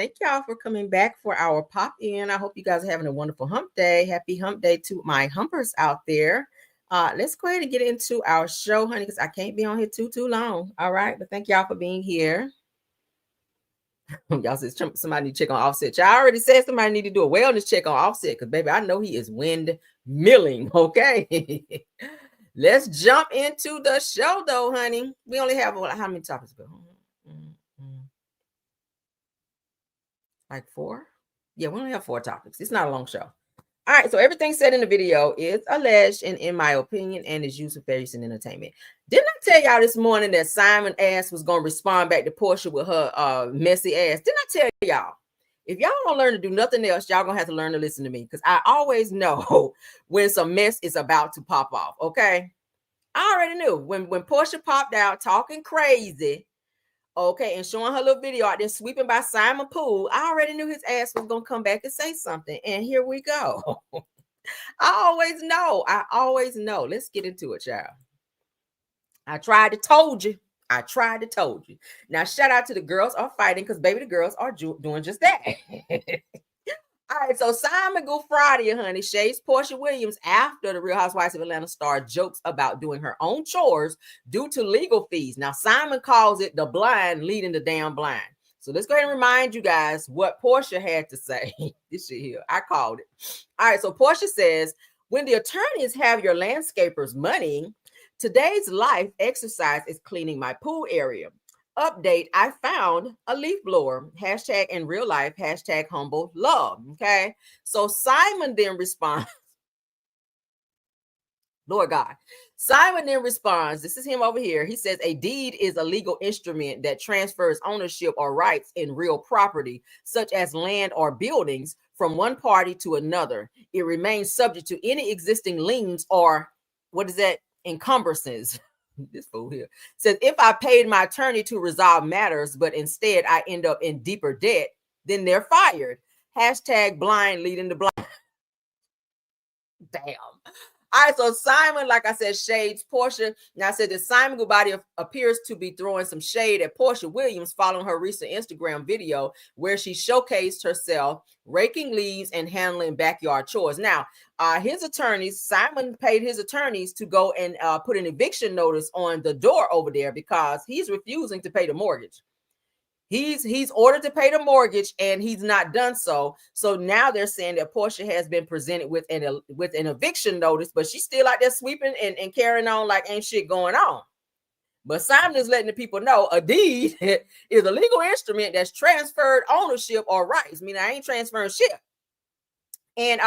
thank y'all for coming back for our pop in. I hope you guys are having a wonderful hump day. Happy hump day to my humpers out there. Let's go ahead and get into our show, honey, because I can't be on here too long. All right, but thank y'all for being here. Y'all said somebody need to check on Offset. Y'all already said somebody need to do a wellness check on Offset because, baby, I know he is windmilling. Okay. Let's jump into the show, though, honey. We only have how many topics? Like 4? Yeah, we only have 4 topics. It's not a long show. All right, so everything said in the video is alleged and in my opinion and is used for various and entertainment. Didn't I tell y'all this morning that Simon ass was going to respond back to Porsha with her messy ass? Didn't I tell y'all? If y'all don't learn to do nothing else, y'all going to have to learn to listen to me because I always know when some mess is about to pop off, okay? I already knew when Porsha popped out talking crazy, okay, and showing her little video out there sweeping by Simon Poole, I already knew his ass was going to come back and say something. And here we go. I always know. Let's get into it, y'all. I tried to told you. Now, shout out to the girls are fighting because, baby, the girls are doing just that. All right, so Simon Good Friday, honey, shades Porsha Williams after the Real Housewives of Atlanta star jokes about doing her own chores due to legal fees. Now, Simon calls it the blind leading the damn blind. So let's go ahead and remind you guys what Porsha had to say. This shit here, I called it. All right, so Porsha says, when the attorneys have your landscaper's money, today's life exercise is cleaning my pool area. Update, I found a leaf blower. Hashtag in real life, hashtag humble love. Okay. So Simon then responds. Lord God. Simon then responds. This is him over here. He says a deed is a legal instrument that transfers ownership or rights in real property, such as land or buildings, from one party to another. It remains subject to any existing liens or encumbrances. This fool here says, if I paid my attorney to resolve matters, but instead I end up in deeper debt, then they're fired. Hashtag blind leading the blind. Damn. All right, so Simon, like I said, shades Porsha. Now I said that Simon Goodbody appears to be throwing some shade at Porsha Williams following her recent Instagram video where she showcased herself raking leaves and handling backyard chores. Now, his attorneys, Simon paid his attorneys to go and put an eviction notice on the door over there because he's refusing to pay the mortgage. He's ordered to pay the mortgage and he's not done so. So now they're saying that Porsha has been presented with an eviction notice, but she's still out there sweeping and carrying on like ain't shit going on. But Simon is letting the people know a deed is a legal instrument that's transferred ownership or rights. I mean, I ain't transferring shit. And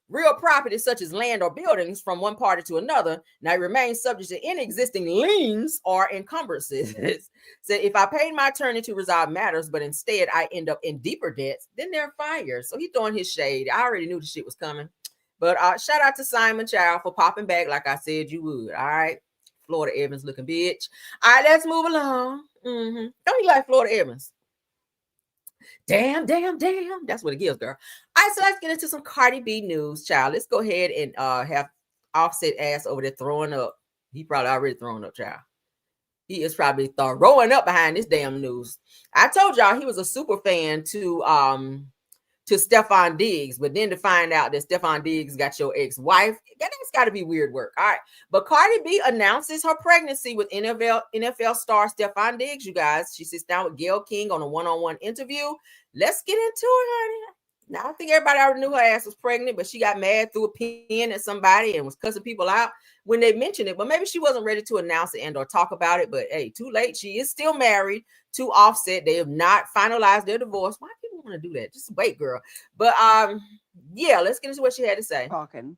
real property such as land or buildings from one party to another now remains subject to any existing liens or encumbrances. So if I paid my attorney to resolve matters, but instead I end up in deeper debts, then they're fired. So he's throwing his shade. I already knew the shit was coming. But shout out to Simon Child for popping back like I said you would. All right. Florida Evans looking bitch. All right, let's move along. Don't you like Florida Evans? Damn. That's what it gives, girl. All right, so let's get into some Cardi B news, child. Let's go ahead and have Offset ass over there throwing up. He probably already throwing up, child. He is probably throwing up behind this damn news. I told y'all he was a super fan to Steffon Diggs, but then to find out that Steffon Diggs got your ex-wife, that's got to be weird work. All right, but Cardi B announces her pregnancy with NFL star Steffon Diggs, you guys. She sits down with Gayle King on a one-on-one interview. Let's get into it, honey. Now, I think everybody already knew her ass was pregnant, but she got mad, threw a pin at somebody and was cussing people out when they mentioned it. But maybe she wasn't ready to announce it and or talk about it. But hey, too late. She is still married to Offset. They have not finalized their divorce. Why do people want to do that? Just wait, girl. But yeah, let's get into what she had to say. Talking.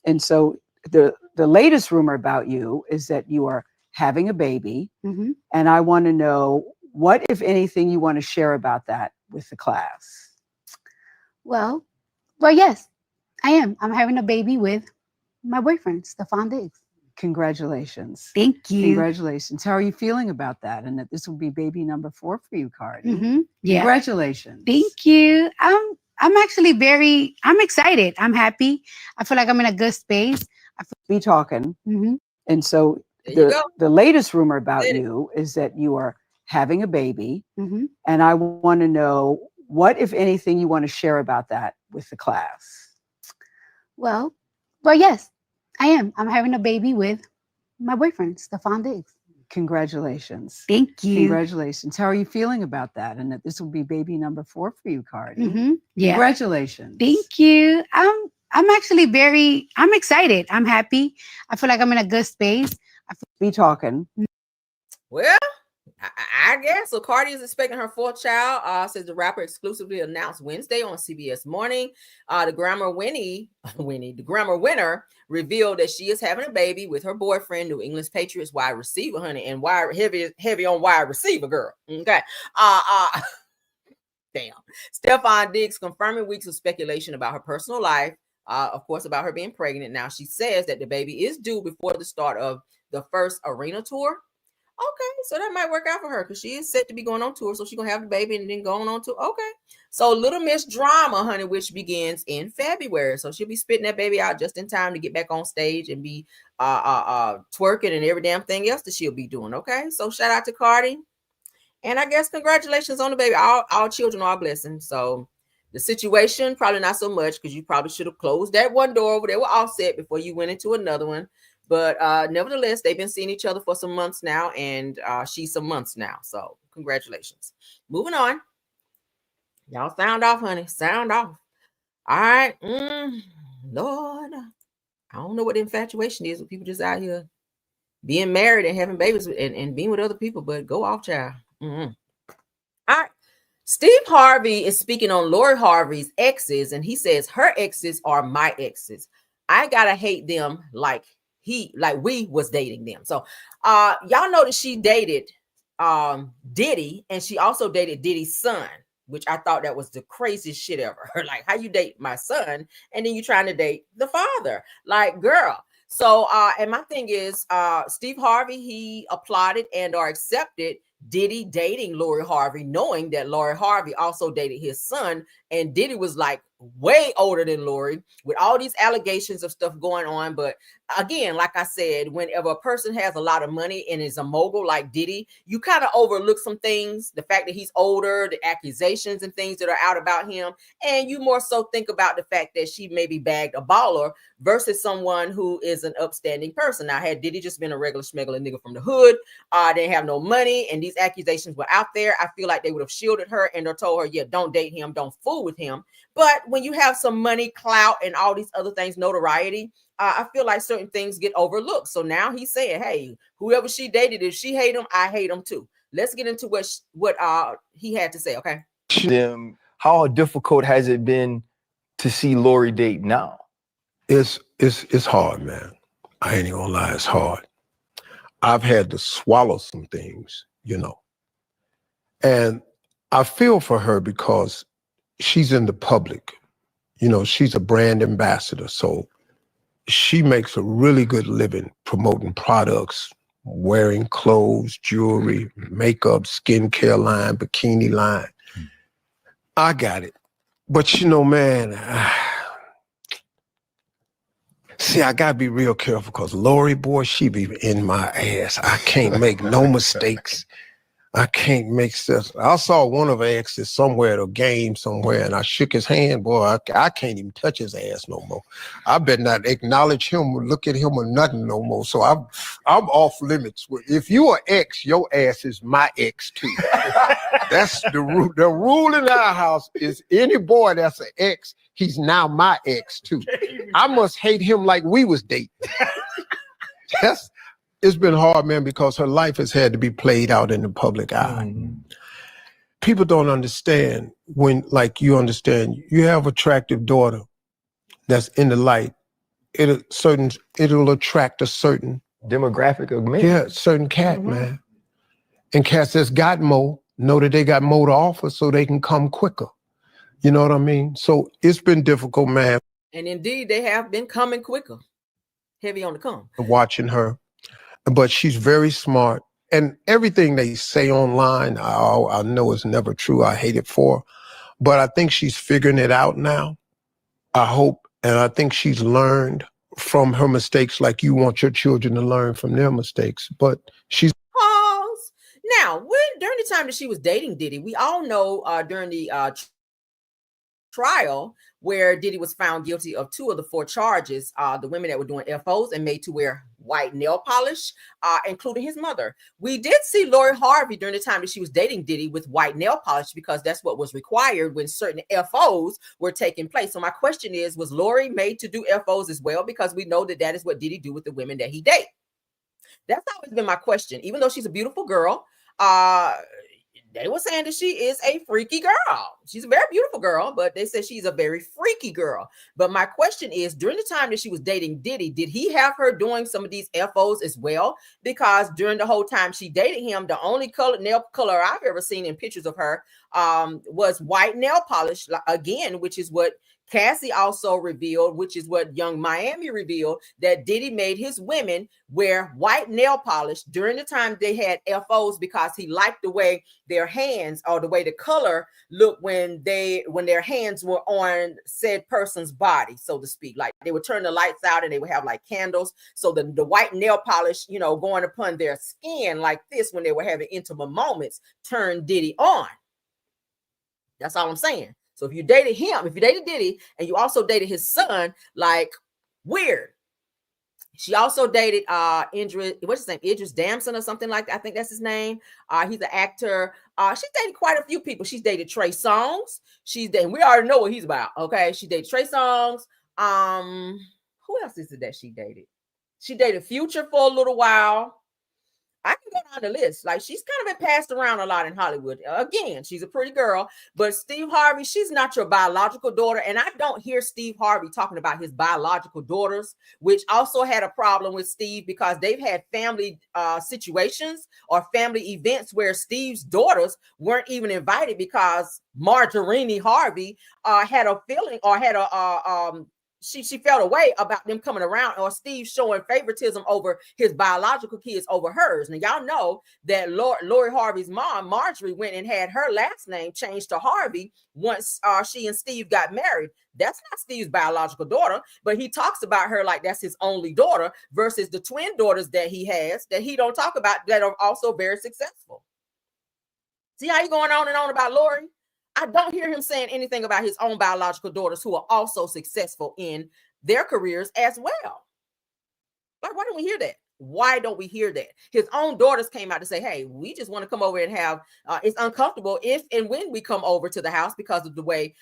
And so the latest rumor about you is that you are having a baby. And I want to know what, if anything, you want to share about that with the class. Well, yes, I am. I'm having a baby with my boyfriend, Steffon Diggs. Congratulations. Thank you. Congratulations. How are you feeling about that? And that this will be baby number 4 for you, Cardi. Yeah. Congratulations. Thank you. I'm actually I'm excited. I'm happy. I feel like I'm in a good space. Be talking. And so the latest rumor about you is that you are having a baby. And I want to know What, if anything, you want to share about that with the class? Well, yes, I am. I'm having a baby with my boyfriend, Steffon Diggs. Congratulations. Thank you. Congratulations. How are you feeling about that? And that this will be baby number 4 for you, Cardi. Yeah. Congratulations. Thank you. I'm actually I'm excited. I'm happy. I feel like I'm in a good space. Be talking. Well, I guess so. Cardi is expecting her 4th child. Says the rapper exclusively announced Wednesday on CBS Morning. The Grammar winner revealed that she is having a baby with her boyfriend, New England's Patriots wide receiver, honey, and heavy on wide receiver, girl. Okay. Damn. Steffon Diggs confirming weeks of speculation about her personal life. Of course, about her being pregnant. Now she says that the baby is due before the start of the first arena tour. Okay, so that might work out for her because she is set to be going on tour. So she's going to have the baby and then going on tour. Okay. So Little Miss Drama, honey, which begins in February. So she'll be spitting that baby out just in time to get back on stage and be twerking and every damn thing else that she'll be doing. Okay. So shout out to Cardi. And I guess congratulations on the baby. All children are a blessing. So the situation, probably not so much because you probably should have closed that one door over there with Offset before you went into another one. But nevertheless, they've been seeing each other for some months now, and she's some months now. So congratulations. Moving on. Y'all sound off, honey. Sound off. All right. Lord, I don't know what the infatuation is with people just out here being married and having babies and being with other people, but go off, child. All right. Steve Harvey is speaking on Lori Harvey's exes, and he says her exes are my exes. I gotta hate them like we was dating them. So y'all know that she dated Diddy, and she also dated Diddy's son, which I thought that was the craziest shit ever. Like, how you date my son and then you trying to date the father? Like, girl. So and my thing is Steve Harvey, he applauded and or accepted Diddy dating Lori Harvey, knowing that Lori Harvey also dated his son, and Diddy was like way older than Lori with all these allegations of stuff going on. But again, like I said, whenever a person has a lot of money and is a mogul like Diddy, you kind of overlook some things, the fact that he's older, the accusations and things that are out about him, and you more so think about the fact that she maybe bagged a baller versus someone who is an upstanding person. Now, had Diddy just been a regular smuggler nigga from the hood, didn't have no money, and these accusations were out there, I feel like they would have shielded her and or told her, yeah, don't date him, don't fool with him. But when you have some money, clout, and all these other things, notoriety, I feel like certain things get overlooked. So now he's saying, hey, whoever she dated, if she hate him, I hate him too. Let's get into what he had to say, okay? How difficult has it been to see Lori date now? It's hard, man. I ain't even gonna lie, it's hard. I've had to swallow some things, and I feel for her because she's in the public. She's a brand ambassador, so she makes a really good living promoting products, wearing clothes, jewelry, makeup, skincare line, bikini line. I got it. But man, see, I gotta be real careful because Lori, boy, she be in my ass. I can't make no mistakes. I can't make sense. I saw one of her exes somewhere at a game somewhere, and I shook his hand. Boy, I can't even touch his ass no more. I better not acknowledge him or look at him or nothing no more. So I'm off limits. If you are ex, your ass is my ex too. That's the rule. The rule in our house is any boy that's an ex, he's now my ex too. I must hate him like we was dating. It's been hard, man, because her life has had to be played out in the public eye. Mm-hmm. People don't understand when, like you understand, you have an attractive daughter that's in the light. It'll attract a certain demographic of men. Yeah, certain cat, man. And cats that's got more know that they got more to offer so they can come quicker. You know what I mean? So it's been difficult, man. And indeed, they have been coming quicker. Heavy on the come. Watching her. But she's very smart. And everything they say online, I know is never true. I hate it for her. But I think she's figuring it out now. I hope. And I think she's learned from her mistakes like you want your children to learn from their mistakes. But she's... Pause. Now, during the time that she was dating Diddy, we all know during the trial where Diddy was found guilty of 2 of the 4 charges, the women that were doing FOs and made to wear white nail polish, including his mother. We did see Lori Harvey during the time that she was dating Diddy with white nail polish because that's what was required when certain FOs were taking place. So my question is, was Lori made to do FOs as well? Because we know that that is what Diddy do with the women that he date. That's always been my question. Even though she's a beautiful girl, they were saying that she is a freaky girl. She's a very beautiful girl, but they said she's a very freaky girl. But my question is, during the time that she was dating Diddy, did he have her doing some of these FOs as well? Because during the whole time she dated him, the only nail color I've ever seen in pictures of her was white nail polish, again, which is what Cassie also revealed, which is what Young Miami revealed, that Diddy made his women wear white nail polish during the time they had FOs because he liked the way their hands or the way the color looked when their hands were on said person's body, so to speak. Like they would turn the lights out and they would have like candles. So the white nail polish, going upon their skin like this when they were having intimate moments turned Diddy on. That's all I'm saying. So if you dated him, if you dated Diddy and you also dated his son, like weird. She also dated what's his name? Idris Damson or something like that. I think that's his name. He's an actor. She's dated quite a few people. She's dated Trey Songz. We already know what he's about. Okay. She dated Trey Songz. Who else is it that she dated? She dated Future for a little while. I can go down the list. Like she's kind of been passed around a lot in Hollywood. Again, she's a pretty girl, but Steve Harvey, she's not your biological daughter. And I don't hear Steve Harvey talking about his biological daughters, which also had a problem with Steve because they've had family situations or family events where Steve's daughters weren't even invited because Marjorie Harvey had a feeling or had she felt a way about them coming around or Steve showing favoritism over his biological kids over hers. Now, y'all know that Lori Harvey's mom, Marjorie, went and had her last name changed to Harvey once she and Steve got married. That's not Steve's biological daughter, but he talks about her like that's his only daughter versus the twin daughters that he has that he don't talk about that are also very successful. See how you going on and on about Lori? I don't hear him saying anything about his own biological daughters who are also successful in their careers as well. Like, why don't we hear that? Why don't we hear that? His own daughters came out to say, hey, we just want to come over and have, it's uncomfortable if and when we come over to the house because of the way,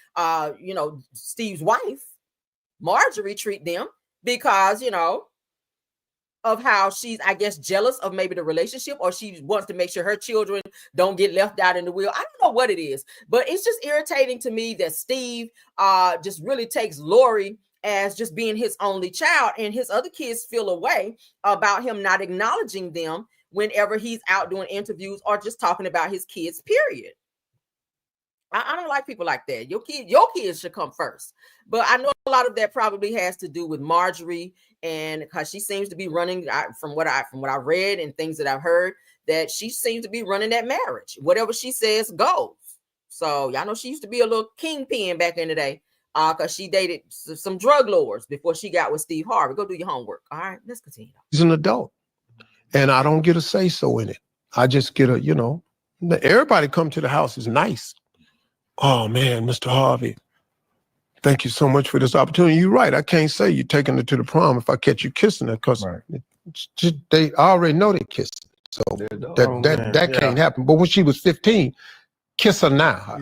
Steve's wife, Marjorie, treat them because, of how she's, I guess, jealous of maybe the relationship or she wants to make sure her children don't get left out in the wheel. I don't know what it is, but it's just irritating to me that Steve just really takes Lori as just being his only child and his other kids feel a way about him not acknowledging them whenever he's out doing interviews or just talking about his kids, period. I don't like people like that. Your kids should come first. But I know a lot of that probably has to do with Marjorie, and because she seems to be running from what I read and things that I've heard, that she seems to be running that marriage. Whatever she says goes. So y'all know she used to be a little kingpin back in the day, because she dated some drug lords before she got with Steve Harvey. Go do your homework. All right, let's continue. He's an adult, and I don't get a say so in it. I just get everybody come to the house is nice. Oh, man, Mr. Harvey, thank you so much for this opportunity. You're right. I can't say you're taking her to the prom if I catch you kissing her because they already know they kissed. So that can't happen. But when she was 15, kiss her now.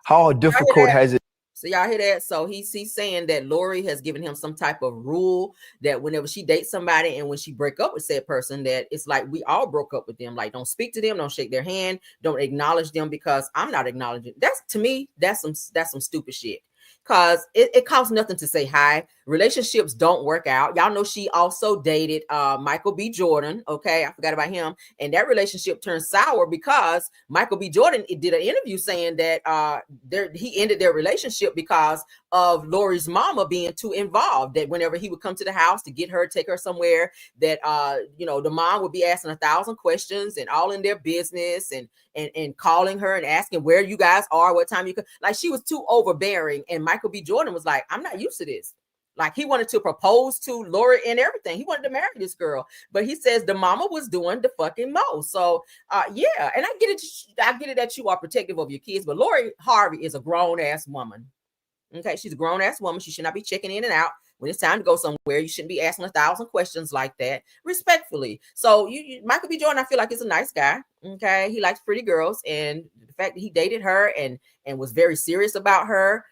How difficult has it? So y'all hear that? So he's saying that Lori has given him some type of rule that whenever she dates somebody and when she break up with said person, that it's like we all broke up with them. Like, don't speak to them, don't shake their hand, don't acknowledge them because I'm not acknowledging. That's, to me, that's some stupid shit. Because it costs nothing to say hi. Relationships don't work out. Y'all know she also dated Michael B. Jordan. Okay, I forgot about him. And that relationship turned sour because Michael B. Jordan did an interview saying that he ended their relationship because of Lori's mama being too involved. That whenever he would come to the house to get her, take her somewhere, that the mom would be asking 1,000 questions and all in their business and calling her and asking where you guys are, what time you could. Like, she was too overbearing. And Michael B. Jordan was like, I'm not used to this. Like he wanted to propose to Lori and everything. He wanted to marry this girl, but he says the mama was doing the fucking most. So yeah, and I get it. I get it that you are protective of your kids, but Lori Harvey is a grown ass woman. Okay, she's a grown ass woman. She should not be checking in and out when it's time to go somewhere. You shouldn't be asking 1,000 questions like that, respectfully. So Michael B. Jordan, I feel like is a nice guy. Okay, he likes pretty girls, and the fact that he dated her and was very serious about her.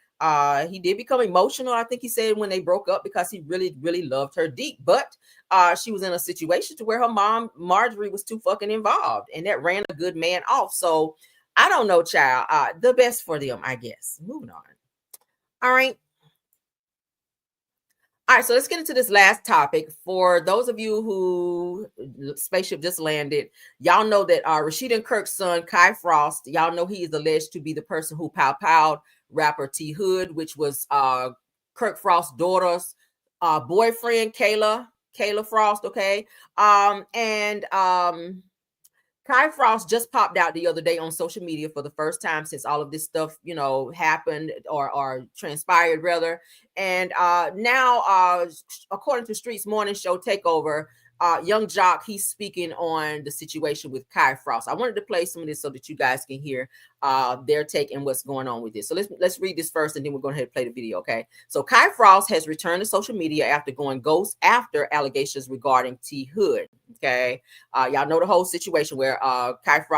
He did become emotional, I think he said, when they broke up, because he really, really loved her deep. But she was in a situation to where her mom, Marjorie, was too fucking involved, and that ran a good man off. So I don't know, child. The best for them, I guess. Moving on. All right. All right, so let's get into this last topic. For those of you who spaceship just landed, y'all know that Rashida Kirk's son, Kai Frost, y'all know he is alleged to be the person who pow-powed rapper T Hood, which was Kirk Frost's daughter's boyfriend, Kayla Frost, okay? Kai Frost just popped out the other day on social media for the first time since all of this stuff, happened or transpired rather. And now, according to Street's morning show Takeover, Young Jock, he's speaking on the situation with Kai Frost. I wanted to play some of this so that you guys can hear their take and what's going on with this. So let's read this first, and then we're going to play the video, okay? So Kai Frost has returned to social media after going ghost after allegations regarding T Hood, okay? Y'all know the whole situation where Kayla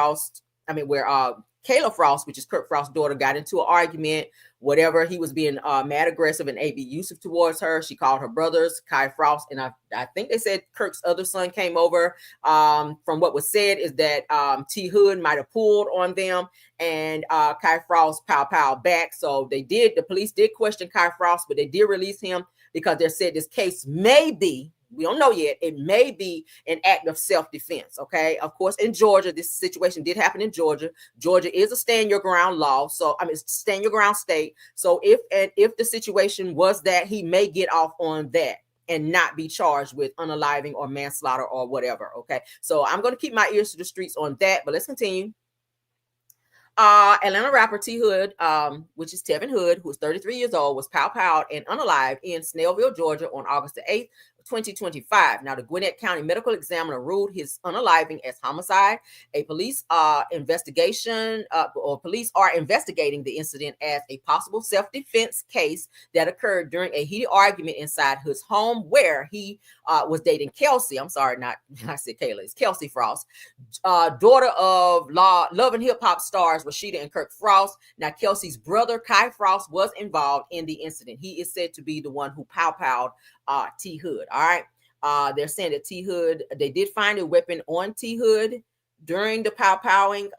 Frost, which is Kirk Frost's daughter, got into an argument, whatever. He was being mad aggressive and abusive towards her. She called her brothers, Kai Frost, and I think they said Kirk's other son came over. From what was said is that T Hood might have pulled on them, and Kai Frost pow back. So the police did question Kai Frost, but they did release him because they said this case may be, we don't know yet, it may be an act of self-defense, okay? Of course, in Georgia, this situation did happen in Georgia. Georgia is a stand your ground law, so stand your ground state. So if the situation was that, he may get off on that and not be charged with unaliving or manslaughter or whatever, okay? So I'm going to keep my ears to the streets on that, but let's continue. Atlanta rapper T Hood, which is Tevin Hood, who is 33 years old, was powwowed and unalived in Snellville, Georgia on August the 8th, 2025. Now, the Gwinnett County medical examiner ruled his unaliving as homicide. Police are investigating the incident as a possible self-defense case that occurred during a heated argument inside his home where he was dating Kelsey. I'm sorry, I said Kayla, it's Kelsey Frost, daughter of Love and Hip Hop stars Rashida and Kirk Frost. Now, Kelsey's brother, Kai Frost, was involved in the incident. He is said to be the one who powwowed T Hood. All right. They're saying that T Hood, they did find a weapon on T Hood during the powwowing,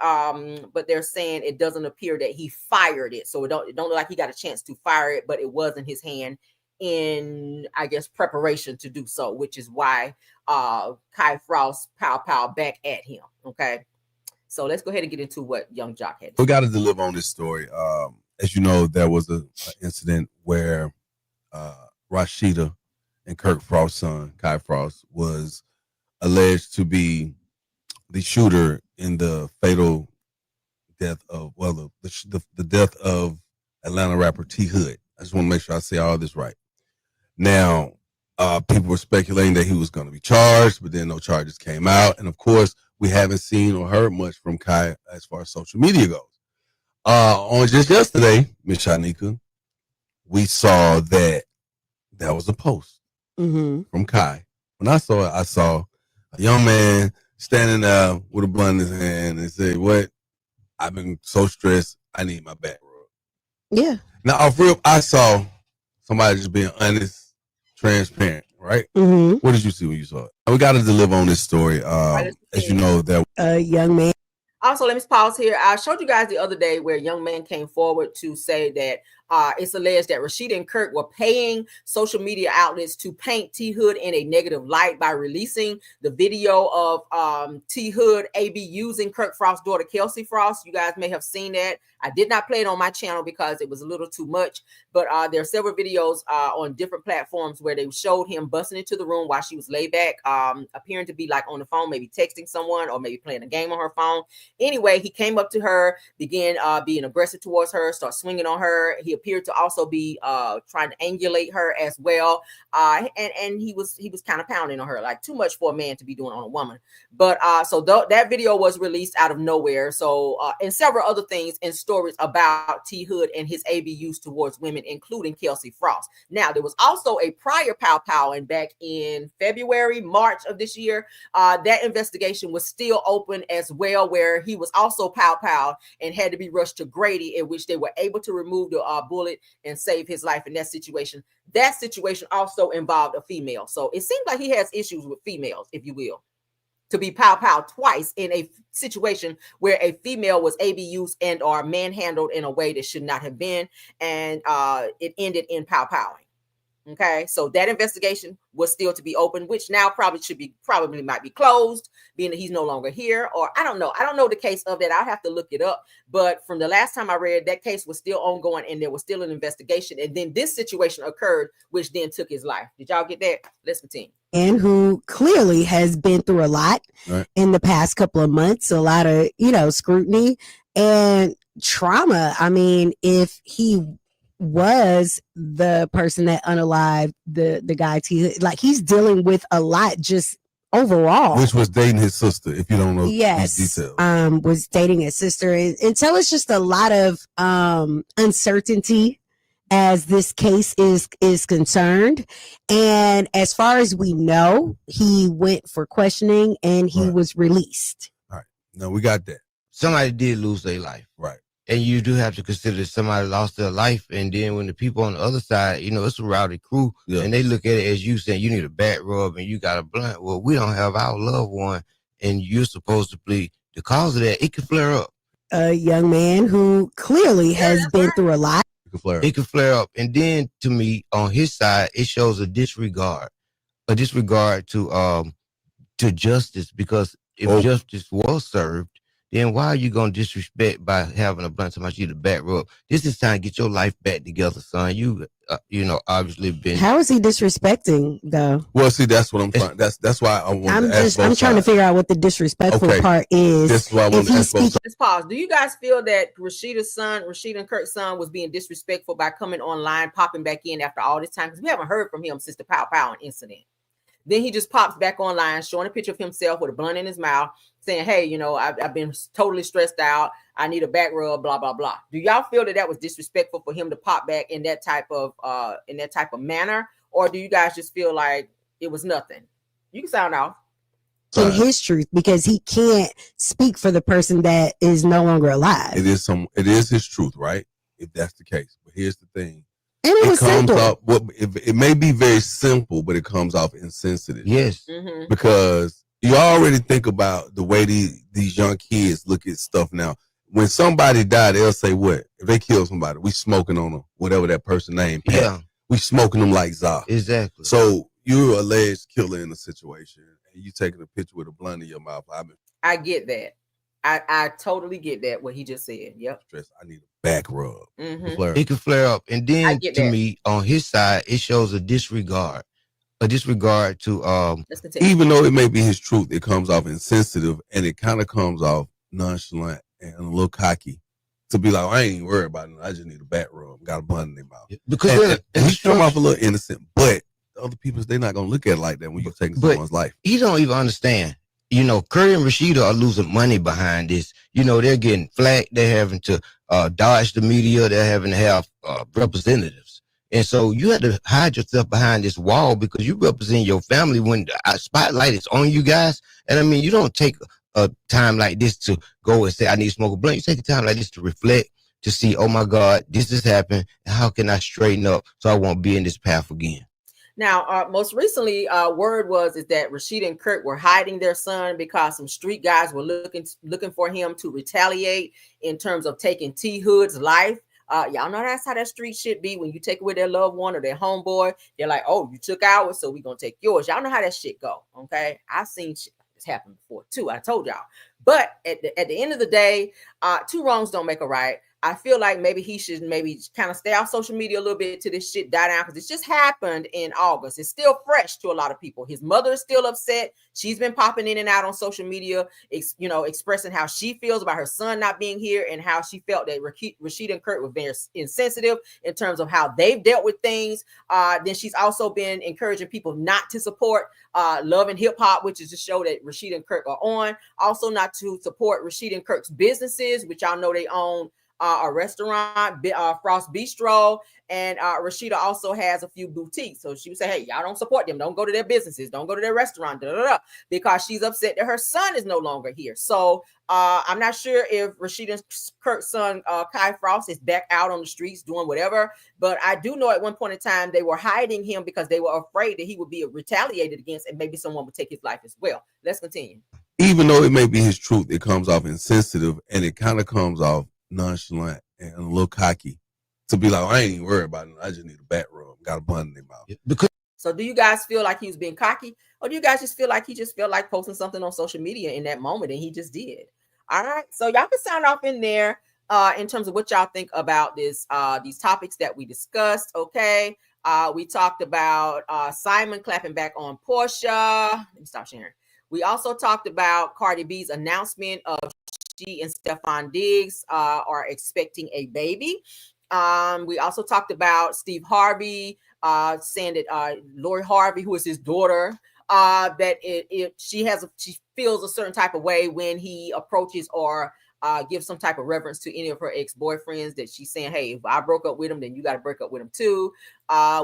but they're saying it doesn't appear that he fired it. So it don't look like he got a chance to fire it, but it was in his hand in, I guess, preparation to do so, which is why Kai Frost powwowed back at him. Okay. So let's go ahead and get into what Young Jock had. We got to deliver on this story. As you know, there was an incident where Rashida and Kirk Frost's son, Kai Frost, was alleged to be the shooter in the fatal death of, the death of Atlanta rapper T Hood. I just want to make sure I say all this right. Now, people were speculating that he was going to be charged, but then no charges came out. And of course, we haven't seen or heard much from Kai as far as social media goes. On just yesterday, Ms. Shanika, we saw that there was a post from Kai. When I saw it, I saw a young man standing there with a blunt in his hand and said, "What? I've been so stressed. I need my back rub." Yeah. Now, off rip, I saw somebody just being honest, transparent, right? What did you see when you saw it? We got to deliver on this story. As you know, that a young man. Also, let me pause here. I showed you guys the other day where a young man came forward to say that it's alleged that Rashida and Kirk were paying social media outlets to paint T Hood in a negative light by releasing the video of T Hood AB using Kirk Frost's daughter, Kelsey Frost. You guys may have seen that. I did not play it on my channel because it was a little too much, but there are several videos on different platforms where they showed him busting into the room while she was laid back, appearing to be like on the phone, maybe texting someone or maybe playing a game on her phone. Anyway, he came up to her, began being aggressive towards her, start swinging on her. He appeared to also be trying to angulate her as well. And he was kind of pounding on her, like too much for a man to be doing on a woman. But so that video was released out of nowhere. So and several other things and stories about T Hood and his ABUs towards women, including Kelsey Frost. Now, there was also a prior pow-powing back in February, March of this year. That investigation was still open as well, where he was also pow-powed and had to be rushed to Grady, in which they were able to remove the bullet and save his life in that situation. That situation also involved a female. So it seems like he has issues with females, if you will, to be pow-powed twice in a situation where a female was abused and or manhandled in a way that should not have been. And it ended in pow-powing. Okay, so that investigation was still to be open, which now probably might be closed, being that he's no longer here, or I don't know the case of that. I'll have to look it up. But from the last time I read, that case was still ongoing and there was still an investigation. And then this situation occurred, which then took his life. Did y'all get that? Let's continue. And who clearly has been through a lot in the past couple of months, a lot of, scrutiny and trauma. I mean, if he was the person that unalived the guy, like he's dealing with a lot just overall. Which was dating his sister, if you don't know these details. Was dating his sister. And so it's just a lot of uncertainty as this case is concerned. And as far as we know, he went for questioning and he was released. All right. No, we got that. Somebody did lose their life. Right. And you do have to consider that somebody lost their life. And then when the people on the other side, it's a rowdy crew, and they look at it as you saying you need a back rub and you got a blunt. Well, we don't have our loved one, and you're supposed to be the cause of that. It could flare up. A young man who clearly has been through a lot. It could flare up. And then to me, on his side, it shows a disregard to justice, because if justice was served, then why are you going to disrespect by having a blunt so much you the back rub? This is time to get your life back together, son. You, obviously been. How is he disrespecting though? Well, see, that's what I'm trying. That's why I want to ask. I'm trying to figure out what the disrespectful part is. That's why I want to ask both sides. Let's pause. Do you guys feel that Rashida and Kurt's son was being disrespectful by coming online, popping back in after all this time? Because we haven't heard from him since the pow-powing incident. Then he just pops back online, showing a picture of himself with a blunt in his mouth, saying, hey, I've been totally stressed out. I need a back rub, blah, blah, blah. Do y'all feel that was disrespectful for him to pop back in that type of manner? Or do you guys just feel like it was nothing? You can sound off. In his truth, because he can't speak for the person that is no longer alive. It is his truth, right? If that's the case. But here's the thing. And it was simple. It may be very simple, but it comes off insensitive. Yes. Mm-hmm. Because you already think about the way these young kids look at stuff now. When somebody died, they'll say, what? If they kill somebody, we smoking on them, whatever that person name. Yeah. We smoking them like Za. Exactly. So you're an alleged killer in a situation, and you taking a picture with a blunt in your mouth. I get that. I totally get that, what he just said. Yep. I need a back rub. Mm-hmm. It could flare up. And then to me, on his side, it shows a disregard to even though it may be his truth, it comes off insensitive, and it kind of comes off nonchalant and a little cocky to be like, I ain't even worried about it. I just need a back rub. Got a blunt in their mouth. Because he come off a little innocent, but the other people, they're not going to look at it like that when you're taking someone's life. He don't even understand. Curry and Rashida are losing money behind this. They're getting flack. They're having to dodge the media. They're having to have representatives. And so you have to hide yourself behind this wall because you represent your family when the spotlight is on you guys. And I mean, you don't take a time like this to go and say, I need to smoke a blunt. You take a time like this to reflect, to see, oh my God, this has happened. How can I straighten up so I won't be in this path again? Now, most recently, word is that Rashida and Kurt were hiding their son because some street guys were looking for him to retaliate in terms of taking T Hood's life. Y'all know that's how that street shit be. When you take away their loved one or their homeboy, they're like, oh, you took ours, so we're going to take yours. Y'all know how that shit go, okay? I've seen shit like this happen before, too. I told y'all. But at the end of the day, two wrongs don't make a right. I feel like maybe he should maybe kind of stay off social media a little bit till this shit die down, because it just happened in August. It's still fresh to a lot of people. His mother is still upset. She's been popping in and out on social media, expressing how she feels about her son not being here and how she felt that Rashida and Kurt were very insensitive in terms of how they've dealt with things. Then she's also been encouraging people not to support Love and Hip Hop, which is the show that Rashida and Kurt are on. Also not to support Rashida and Kurt's businesses, which y'all know they own a restaurant, Frost Bistro, and Rashida also has a few boutiques. So she would say, hey, y'all don't support them. Don't go to their businesses. Don't go to their restaurant, because she's upset that her son is no longer here. So I'm not sure if Rashida and Kurt's son, Kai Frost, is back out on the streets doing whatever. But I do know at one point in time, they were hiding him because they were afraid that he would be retaliated against and maybe someone would take his life as well. Let's continue. Even though it may be his truth, it comes off insensitive and it kind of comes off nonchalant and a little cocky to be like, I ain't even worried about it. I just need a back rub. Got a bun in their mouth. So do you guys feel like he was being cocky, or do you guys just feel like he just felt like posting something on social media in that moment and he just did? All right. So y'all can sound off in there in terms of what y'all think about this, these topics that we discussed. Okay. We talked about Simon clapping back on Porsha. Let me stop sharing. We also talked about Cardi B's announcement of she and Steffon Diggs are expecting a baby. We also talked about Steve Harvey saying that Lori Harvey, who is his daughter, that she feels a certain type of way when he approaches or gives some type of reverence to any of her ex-boyfriends, that she's saying, hey, if I broke up with him, then you got to break up with him too.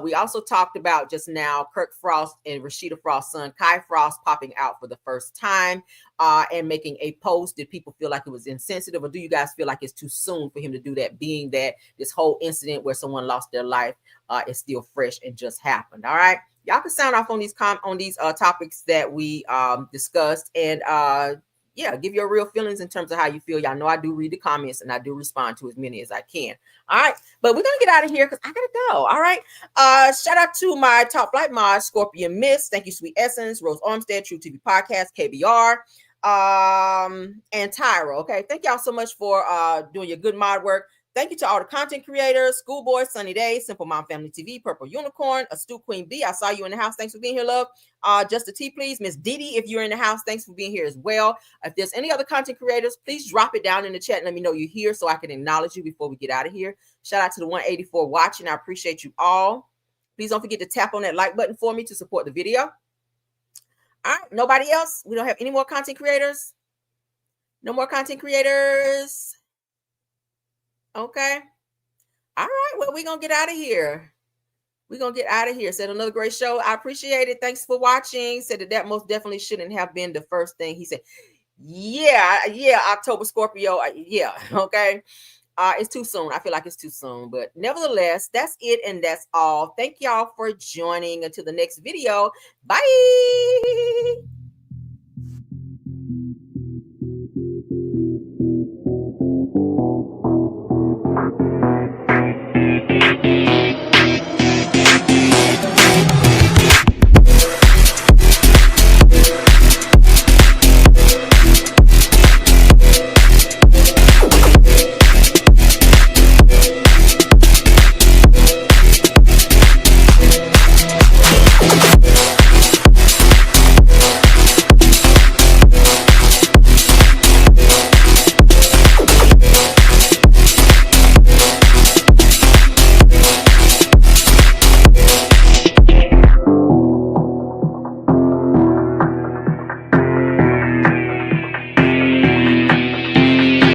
We also talked about just now Kirk Frost and Rashida Frost's son, Kai Frost, popping out for the first time and making a post. Did people feel like it was insensitive, or do you guys feel like it's too soon for him to do that, being that this whole incident where someone lost their life is still fresh and just happened? All right. Y'all can sound off on these topics that we discussed, and give your real feelings in terms of how you feel. Y'all know I do read the comments and I do respond to as many as I can. All right. But we're going to get out of here because I got to go. All right. Shout out to my top flight mod, Scorpion Miss. Thank you, Sweet Essence, Rose Armstead, True TV Podcast, KBR, and Tyra. Okay. Thank y'all so much for doing your good mod work. Thank you to all the content creators, Schoolboy, Sunny Day, Simple Mom Family TV, Purple Unicorn, Astute Queen B. I saw you in the house. Thanks for being here, love. Just a T, please. Miss Didi, if you're in the house, thanks for being here as well. If there's any other content creators, please drop it down in the chat and let me know you're here so I can acknowledge you before we get out of here. Shout out to the 184 watching. I appreciate you all. Please don't forget to tap on that like button for me to support the video. All right. Nobody else? We don't have any more content creators? No more content creators? Okay. All right. Well, we're going to get out of here. Said another great show. I appreciate it. Thanks for watching. Said that most definitely shouldn't have been the first thing he said. Yeah. October Scorpio. Yeah. Okay. It's too soon. I feel like it's too soon, but nevertheless, that's it. And that's all. Thank y'all for joining. Until the next video. Bye.